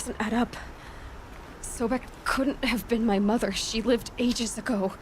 doesn't add up. Sobek couldn't have been my mother. She lived ages ago.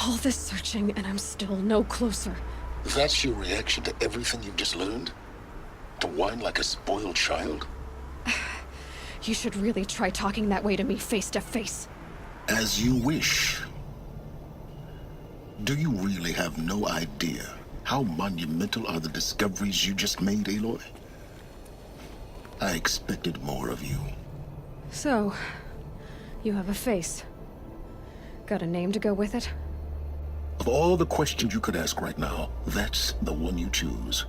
All this searching, and I'm still no closer. That's your reaction to everything you've just learned? To whine like a spoiled child? You should really try talking that way to me face to face. As you wish. Do you really have no idea how monumental are the discoveries you just made, Aloy? I expected more of you. So, you have a face. Got a name to go with it? Of all the questions you could ask right now, that's the one you choose.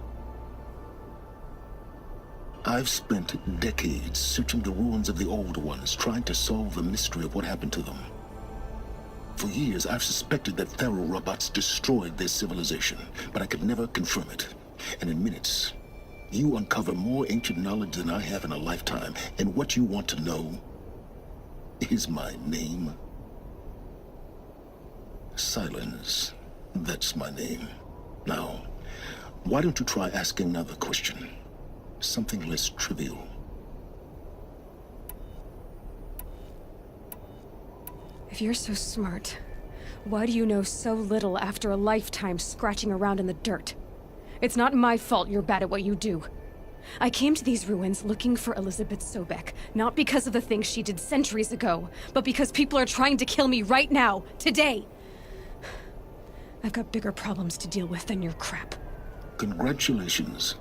I've spent decades searching the ruins of the old ones, trying to solve the mystery of what happened to them. For years, I've suspected that Thero robots destroyed their civilization, but I could never confirm it. And in minutes, you uncover more ancient knowledge than I have in a lifetime, and what you want to know is my name. Silence. That's my name. Now, why don't you try asking another question? Something less trivial. If you're so smart, why do you know so little after a lifetime scratching around in the dirt? It's not my fault you're bad at what you do. I came to these ruins looking for Elizabeth Sobek, not because of the things she did centuries ago, but because people are trying to kill me right now, today. I've got bigger problems to deal with than your crap. Congratulations.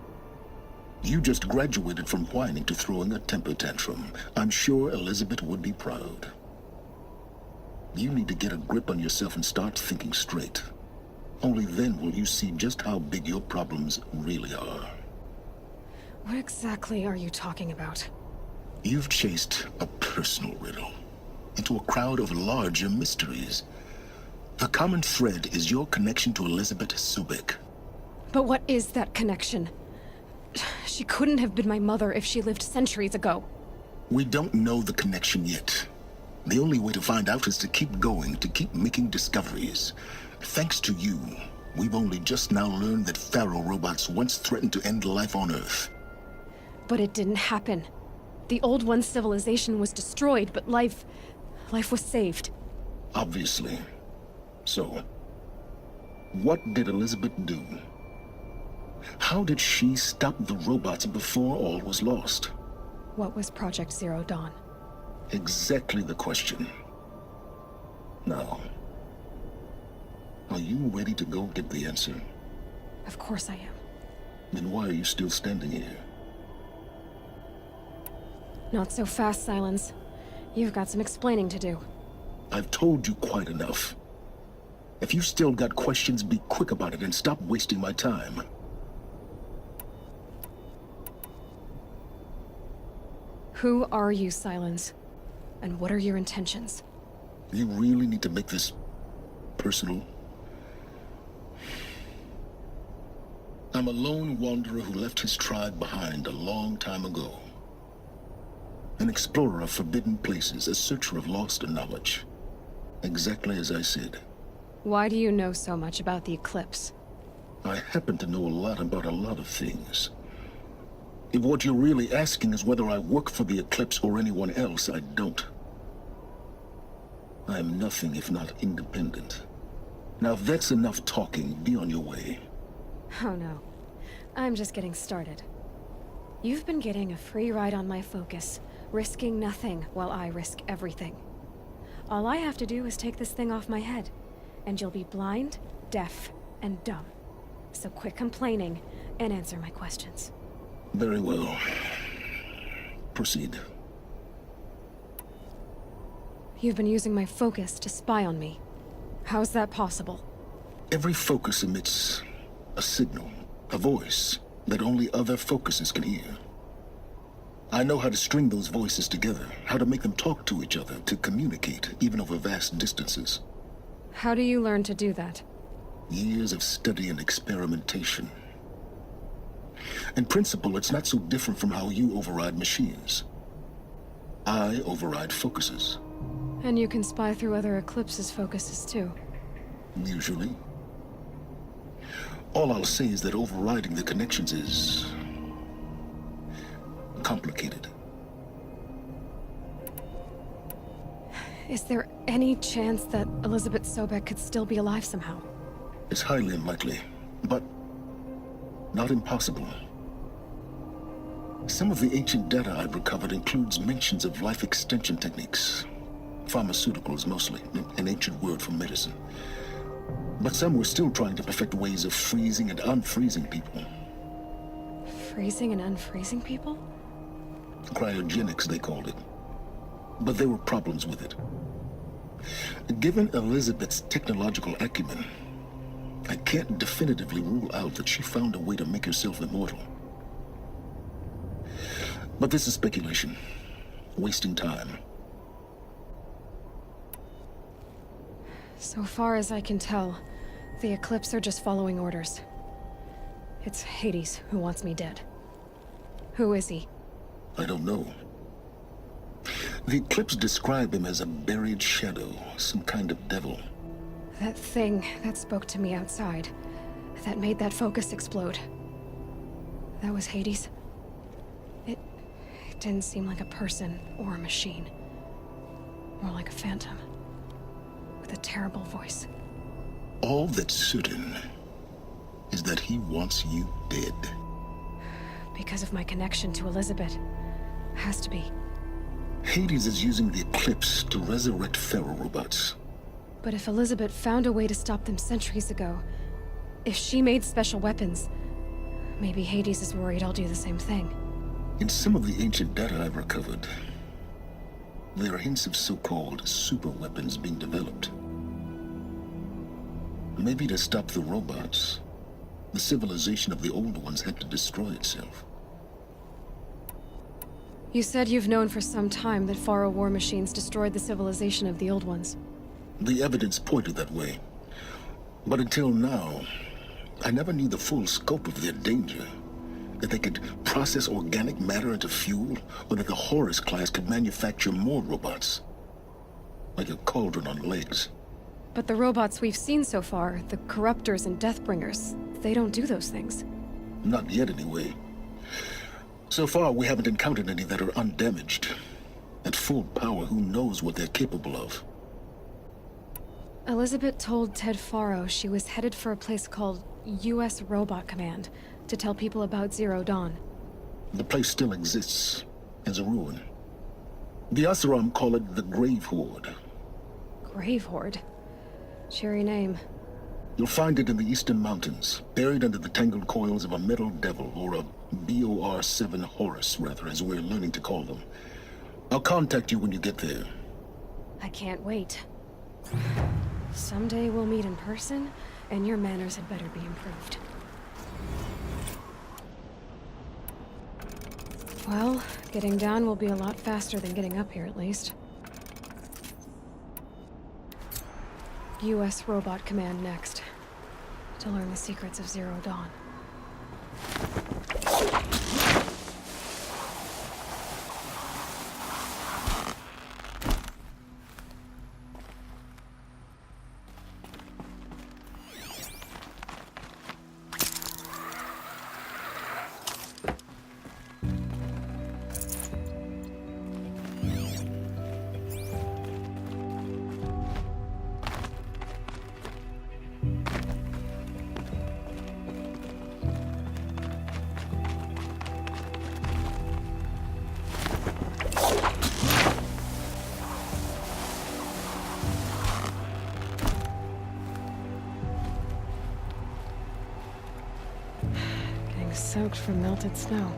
You just graduated from whining to throwing a temper tantrum. I'm sure Elizabeth would be proud. You need to get a grip on yourself and start thinking straight. Only then will you see just how big your problems really are. What exactly are you talking about? You've chased a personal riddle into a crowd of larger mysteries. The common thread is your connection to Elizabeth Sobek. But what is that connection? She couldn't have been my mother if she lived centuries ago. We don't know the connection yet. The only way to find out is to keep going, to keep making discoveries. Thanks to you, we've only just now learned that Pharaoh robots once threatened to end life on Earth. But it didn't happen. The Old One's civilization was destroyed, but life was saved. Obviously. So, what did Elizabeth do? How did she stop the robots before all was lost? What was Project Zero Dawn? Exactly the question. Now, are you ready to go get the answer? Of course I am. Then why are you still standing here? Not so fast, Silence. You've got some explaining to do. I've told you quite enough. If you still got questions, be quick about it and stop wasting my time. Who are you, Silence? And what are your intentions? You really need to make this personal? I'm a lone wanderer who left his tribe behind a long time ago. An explorer of forbidden places, a searcher of lost knowledge. Exactly as I said. Why do you know so much about the eclipse? I happen to know a lot about a lot of things. If what you're really asking is whether I work for the Eclipse or anyone else, I don't. I am nothing if not independent. Now if that's enough talking, be on your way. Oh no. I'm just getting started. You've been getting a free ride on my focus, risking nothing while I risk everything. All I have to do is take this thing off my head, and you'll be blind, deaf, and dumb. So quit complaining and answer my questions. Very well. Proceed. You've been using my focus to spy on me. How's that possible? Every focus emits a signal, a voice, that only other focuses can hear. I know how to string those voices together, how to make them talk to each other, to communicate, even over vast distances. How do you learn to do that? Years of study and experimentation. In principle, it's not so different from how you override machines. I override focuses. And you can spy through other Eclipse's focuses too. Usually. All I'll say is that overriding the connections is complicated. Is there any chance that Elizabeth Sobek could still be alive somehow? It's highly unlikely, but not impossible. Some of the ancient data I've recovered includes mentions of life extension techniques. Pharmaceuticals, mostly, an ancient word for medicine. But some were still trying to perfect ways of freezing and unfreezing people. Freezing and unfreezing people? Cryogenics, they called it. But there were problems with it. Given Elizabeth's technological acumen, I can't definitively rule out that she found a way to make herself immortal. But this is speculation. Wasting time. So far as I can tell, the Eclipse are just following orders. It's Hades who wants me dead. Who is he? I don't know. The Eclipse describe him as a buried shadow, some kind of devil. That thing that spoke to me outside, that made that focus explode. That was Hades? It didn't seem like a person or a machine. More like a phantom. With a terrible voice. All that's certain is that he wants you dead. Because of my connection to Elizabeth. Has to be. Hades is using the Eclipse to resurrect feral robots. But if Elizabeth found a way to stop them centuries ago, if she made special weapons, maybe Hades is worried I'll do the same thing. In some of the ancient data I've recovered, there are hints of so-called super weapons being developed. Maybe to stop the robots, the civilization of the old ones had to destroy itself. You said you've known for some time that Faro war machines destroyed the civilization of the old ones. The evidence pointed that way. But until now, I never knew the full scope of their danger. That they could process organic matter into fuel, or that the Horus class could manufacture more robots. Like a cauldron on legs. But the robots we've seen so far, the Corruptors and Deathbringers, they don't do those things. Not yet, anyway. So far, we haven't encountered any that are undamaged. At full power, who knows what they're capable of? Elizabeth told Ted Faro she was headed for a place called U.S. Robot Command to tell people about Zero Dawn. The place still exists, as a ruin. The Asaram call it the Grave Hoard. Grave Hoard? Cheery name. You'll find it in the Eastern Mountains, buried under the tangled coils of a metal devil, or a BOR-7 Horus, rather, as we're learning to call them. I'll contact you when you get there. I can't wait. Someday we'll meet in person, and your manners had better be improved. Well, getting down will be a lot faster than getting up here, at least. U.S. Robot Command next. To learn the secrets of Zero Dawn. Soaked from melted snow.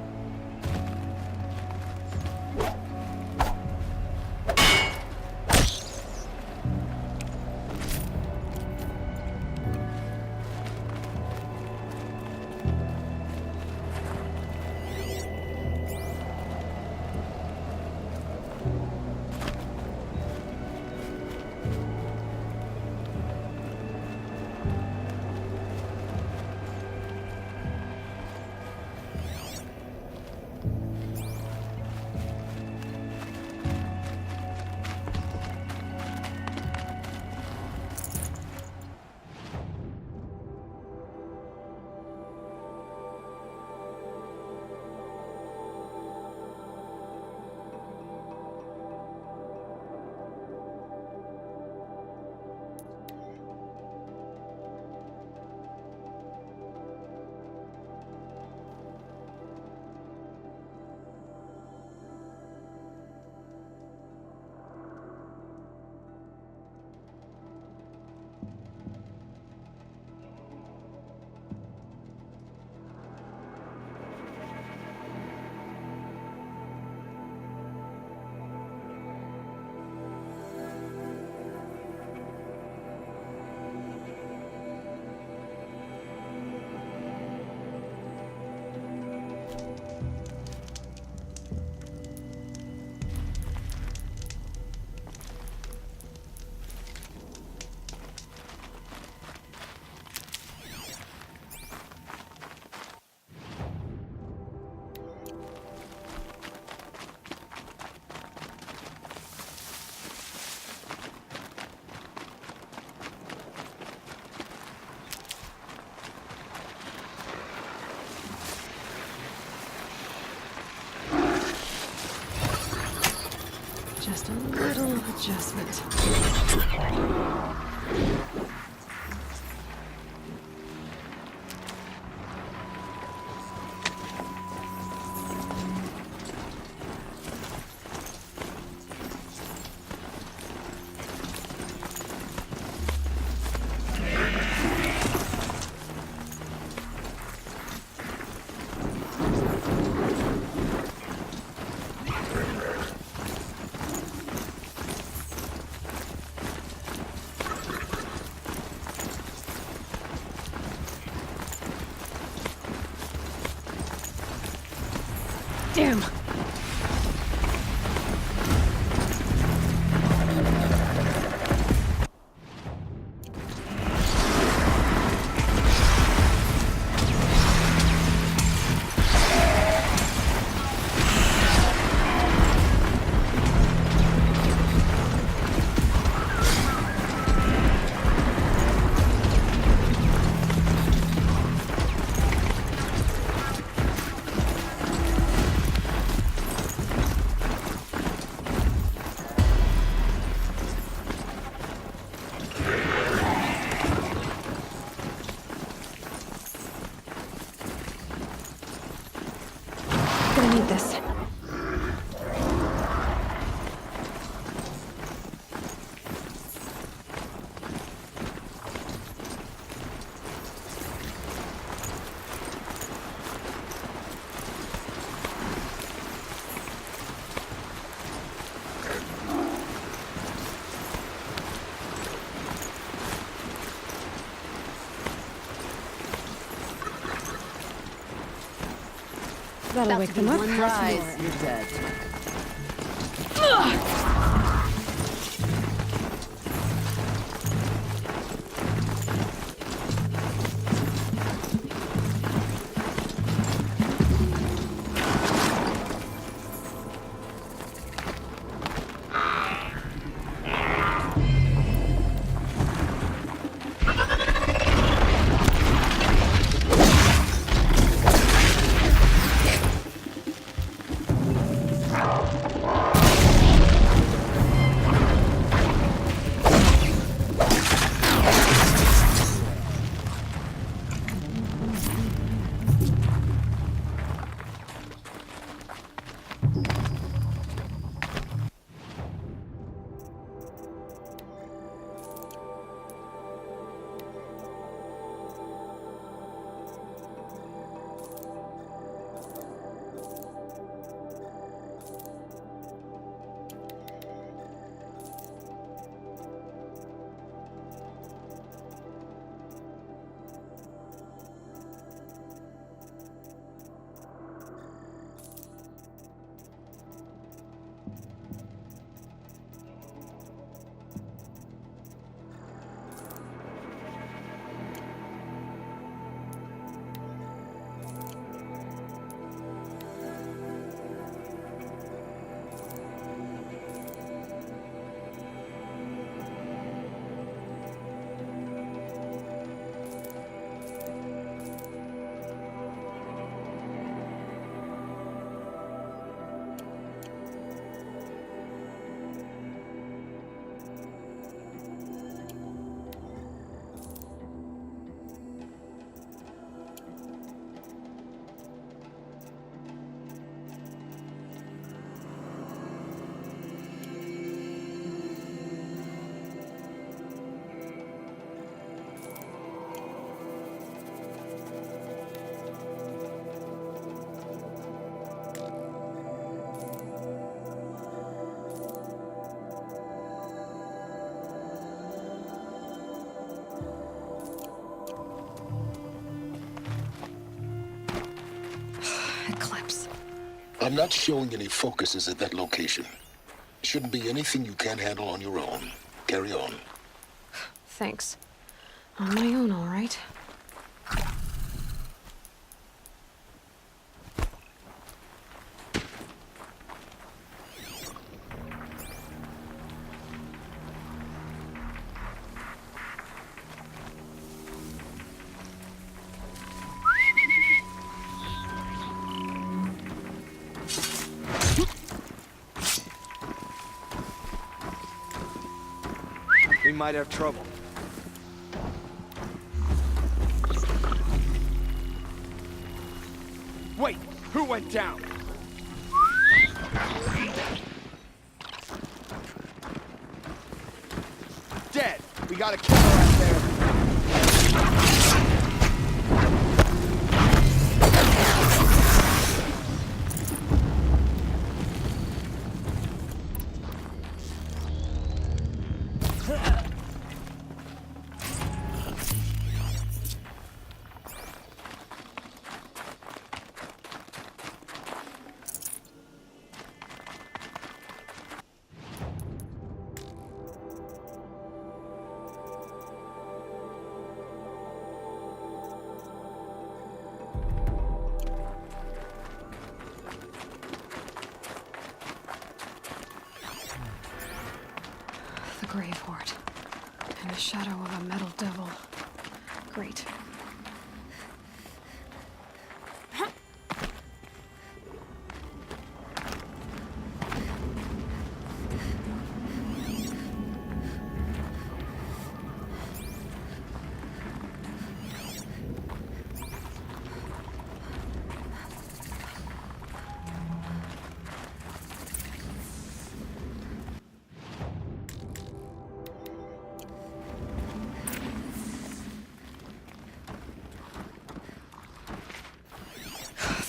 Just a little adjustment. Damn! Gonna need this. That'll wake them up. One less you're dead. Eclipse. I'm not showing any focuses at that location. Shouldn't be anything you can't handle on your own. Carry on. Thanks. On my own, all right. we might have trouble. Wait! Who went down? Dead! We got a killer out there. The grave hoard. In the shadow of a metal devil. Great.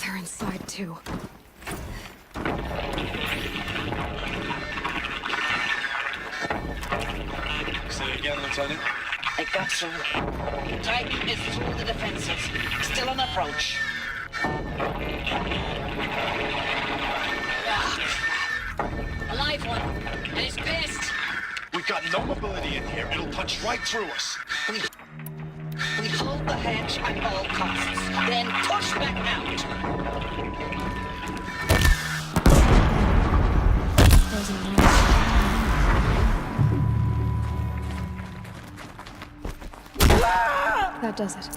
They're inside, too. Say again, Lieutenant. I got through. Titan is through the defenses. Still on approach. A live one. And he's pissed. We've got no mobility in here. It'll punch right through us. We hold the hedge at all costs. Then push back out. That does it.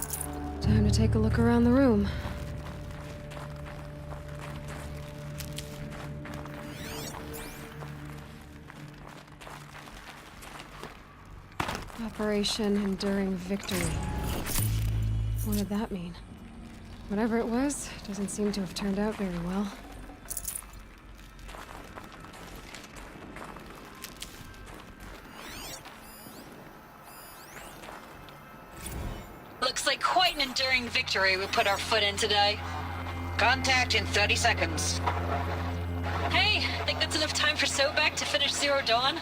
Time to take a look around the room. Operation Enduring Victory. What did that mean? Whatever it was, doesn't seem to have turned out very well. Looks like quite an enduring victory we put our foot in today. Contact in 30 seconds. Hey, think that's enough time for Sobek to finish Zero Dawn?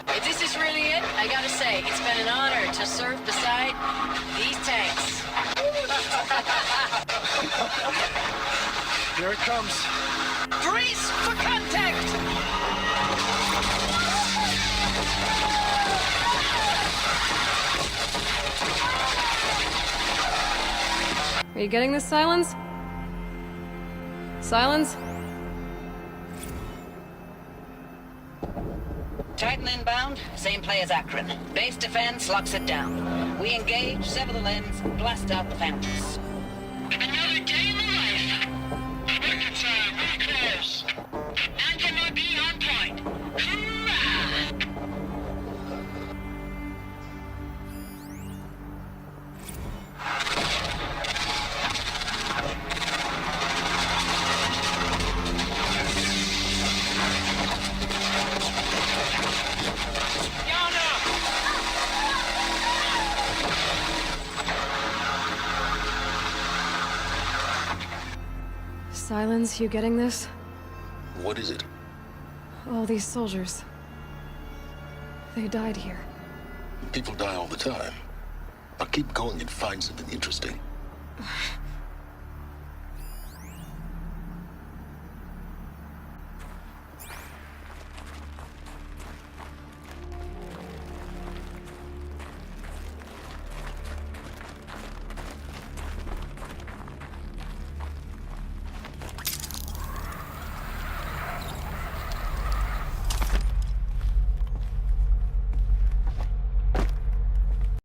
If this is really it, I gotta say, it's been an honor to serve beside these tanks. Here it comes. Brace for contact! Are you getting this, Silence? Silence? Titan inbound, same play as Akron. Base defense locks it down. We engage, sever the lens, blast out the Phantoms. Another day in the life. Record time, very close. Anthem RP on point. Hoorah! Silence, you getting this? What is it? All these soldiers. They died here. People die all the time. Now keep going and find something interesting.